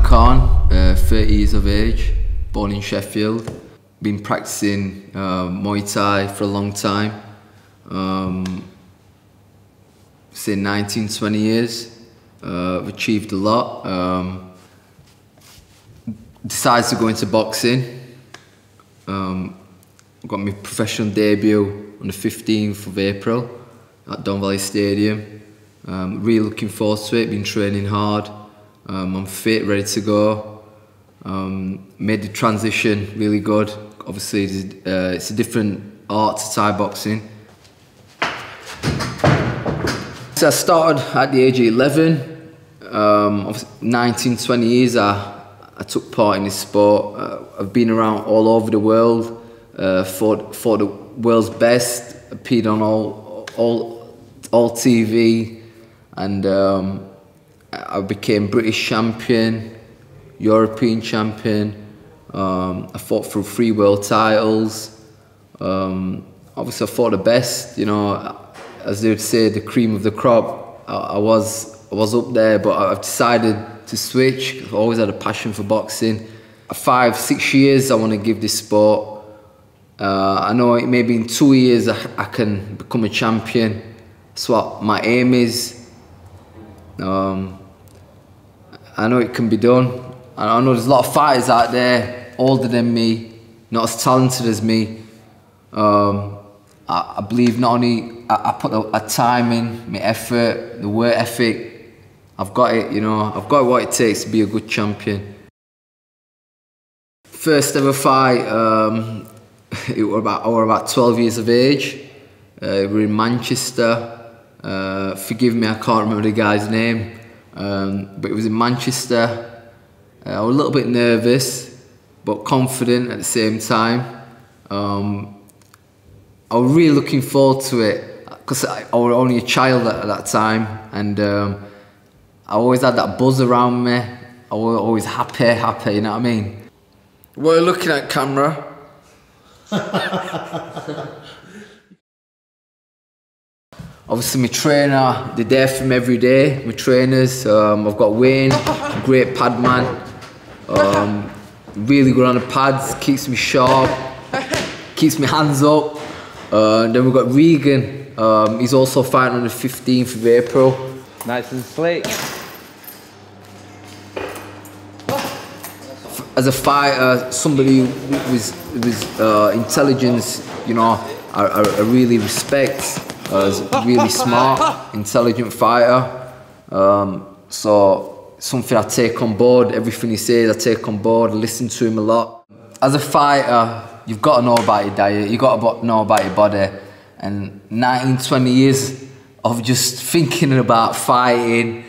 Khan, 30 years of age, born in Sheffield. Been practicing Muay Thai for a long time, say 19, 20 years. I've achieved a lot. Decided to go into boxing. Got my professional debut on the 15th of April at Don Valley Stadium. Really looking forward to it, been training hard. I'm fit, ready to go. Made the transition really good. Obviously, it's a different art to Thai boxing. So I started at the age of 11. 19, 20 years I took part in this sport. I've been around all over the world, for the world's best. Appeared on all TV, and I became British champion, European champion. I fought for 3 world titles. Obviously I fought the best, you know, as they would say, the cream of the crop. I was up there, but I've decided to switch. I've always had a passion for boxing. 5, 6 years I want to give this sport. I know maybe in 2 years I can become a champion. That's what my aim is. I know it can be done. I know there's a lot of fighters out there older than me, not as talented as me. I believe not only I put a time in, my effort, the work ethic, I've got it, you know, I've got what it takes to be a good champion. First ever fight, I was about 12 years of age. We were in Manchester. Forgive me, I can't remember the guy's name, but it was in Manchester. I was a little bit nervous, but confident at the same time. I was really looking forward to it, because I was only a child at that time, and I always had that buzz around me. I was always happy, you know what I mean? What are you looking at, camera? Obviously my trainer, they're there for me every day, my trainers. I've got Wayne, a great pad man. Really good on the pads, keeps me sharp, keeps my hands up. Then we've got Regan, he's also fighting on the 15th of April. Nice and slick. As a fighter, somebody with intelligence, you know, I really respect. He's a really smart, intelligent fighter. So something I take on board. Everything he says, I take on board. I listen to him a lot. As a fighter, you've got to know about your diet. You've got to know about your body. And 19, 20 years of just thinking about fighting,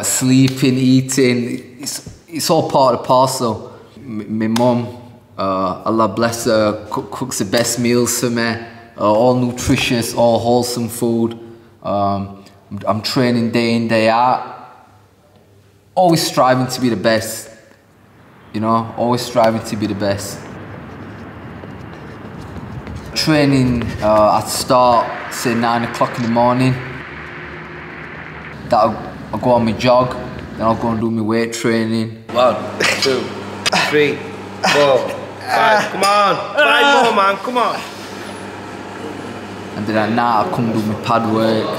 sleeping, eating, it's all part of the parcel. My mum, Allah bless her, cooks the best meals for me. All nutritious, all wholesome food. I'm training day in, day out. Always striving to be the best. You know, always striving to be the best. Training, I'd start, say 9 o'clock in the morning. I'll go on my jog, then I'll go and do my weight training. 1, 2, 3, 4, 5. Come on, 5 more, man. Come on. And then at night I'll come do my pad work.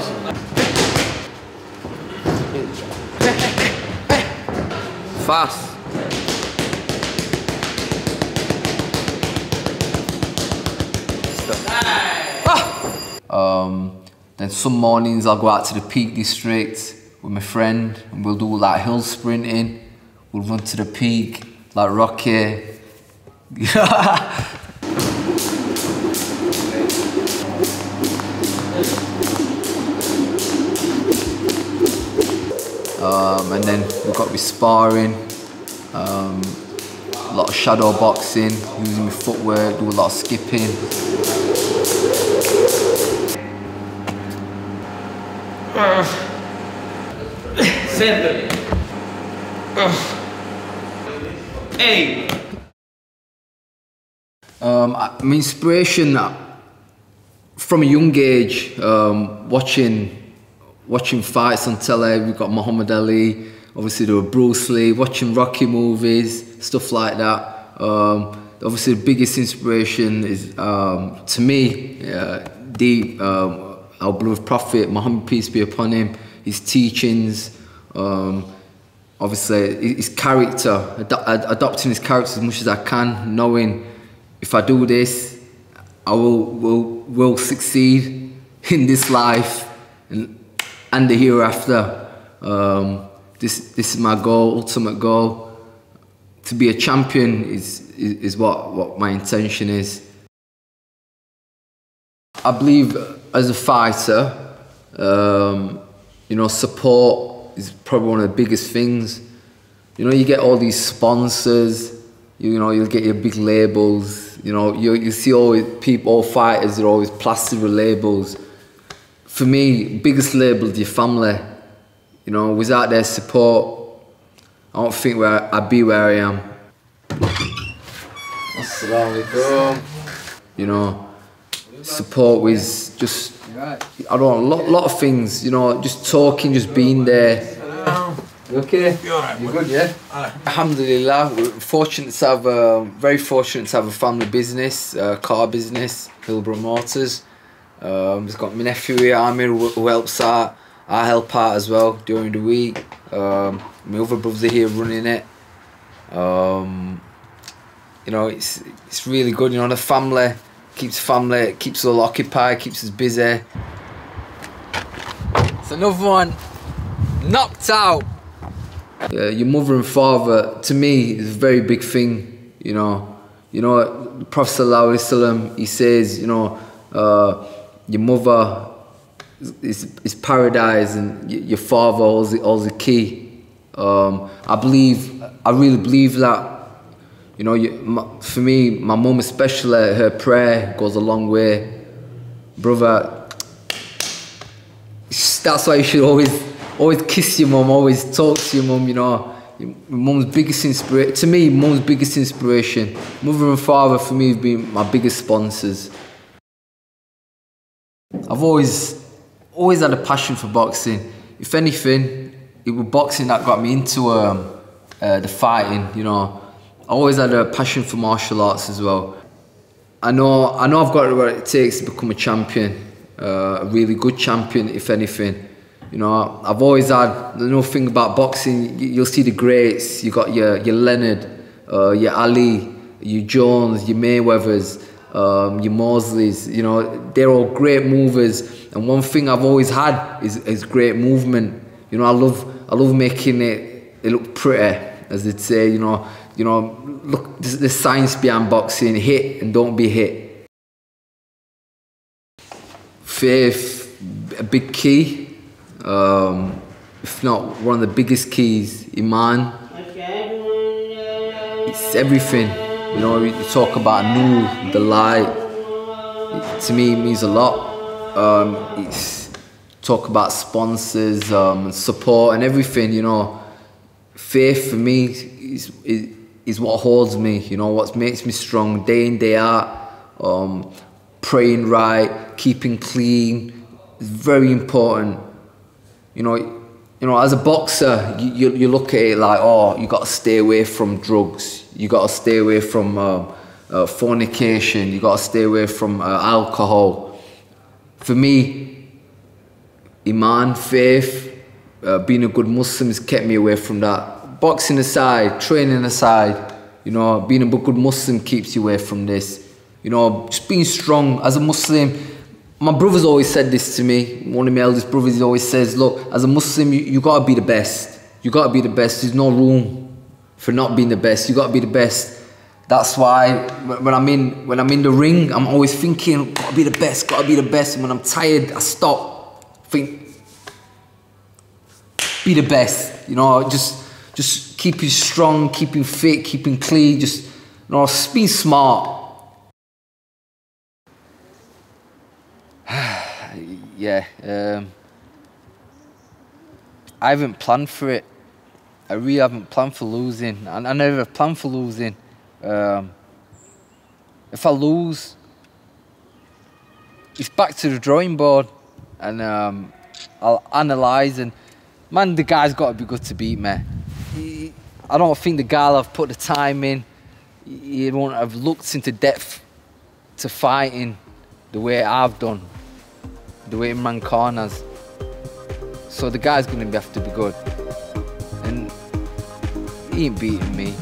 Fast. Then some mornings I'll go out to the Peak District with my friend, and we'll do like hill sprinting. We'll run to the peak like Rocky. And then we've got my sparring, a lot of shadow boxing, using my footwork, do a lot of skipping. 7, 8. My inspiration from a young age, watching fights on telly. We've got Muhammad Ali, Obviously, there were Bruce Lee, watching Rocky movies, stuff like that. Obviously, the biggest inspiration is, to me, our beloved Prophet, Muhammad, peace be upon him, his teachings, obviously his character, adopting his character as much as I can, knowing if I do this, I will succeed in this life and the hereafter. This is my goal, ultimate goal. To be a champion is what my intention is. I believe as a fighter, you know, support is probably one of the biggest things. You know, you get all these sponsors, you know, you'll get your big labels, you know, you see always people, all fighters are always plastered with labels. For me, biggest label is your family. You know, without their support, I don't think I'd be where I am. Assalamu alaikum. You know, support was just, I don't know, a lot of things, you know, just talking, just being there. You okay? You're alright. You good, yeah? Alhamdulillah, we're fortunate to have very fortunate to have a family business, car business, Hillborough Motors. We've got my nephew here, Amir, who helps out. I help out as well during the week. My other brothers are here running it. You know, it's really good. You know, the family keeps us all occupied, keeps us busy. It's another one knocked out. Your mother and father, to me, is a very big thing. You know, the Prophet Sallallahu Alaihi Wasallam, he says, you know, your mother is paradise and your father holds the key. I really believe that. You know, for me, my mum especially, her prayer goes a long way. Brother, that's why you should always kiss your mum, always talk to your mum, you know. Mum's biggest inspiration, to me, mum's biggest inspiration. Mother and father, for me, have been my biggest sponsors. I've always had a passion for boxing. If anything, it was boxing that got me into the fighting, you know. I always had a passion for martial arts as well. I know I've got what it takes to become a champion, a really good champion, if anything. You know, I've always had, the no thing about boxing, you'll see the greats. You got your Leonard, your Ali, your Jones, your Mayweathers, your Mosleys. You know, they're all great movers. And one thing I've always had is great movement. You know, I love making it look pretty, as they'd say. You know, look, the science behind boxing: hit and don't be hit. Faith, a big key. If not one of the biggest keys, Iman. It's everything. You know, you talk about Nur, the light. To me, it means a lot. It's talk about sponsors, support, and everything. You know, faith for me is what holds me. You know, what makes me strong day in, day out. Praying right, keeping clean is very important. You know, as a boxer, you look at it like, oh, you got to stay away from drugs. You got to stay away from fornication. You got to stay away from alcohol. For me, Iman, faith, being a good Muslim has kept me away from that. Boxing aside, training aside, you know, being a good Muslim keeps you away from this. You know, just being strong as a Muslim. My brother's always said this to me. One of my eldest brothers always says, look, as a Muslim, you got to be the best. You got to be the best. There's no room for not being the best. You got to be the best. That's why when I'm in the ring, I'm always thinking, got to be the best, got to be the best. And when I'm tired, I stop. Think, be the best. You know, just keeping strong, keeping fit, keeping clean. Just, you know, being smart. Yeah, I haven't planned for it. I really haven't planned for losing. I never planned for losing. If I lose, it's back to the drawing board, and I'll analyse and Man, the guy's got to be good to beat me. I don't think the guy have put the time in. He won't have looked into depth to fighting the way I've done, the way Imran Khan has. So the guy's going to have to be good. And he ain't beating me.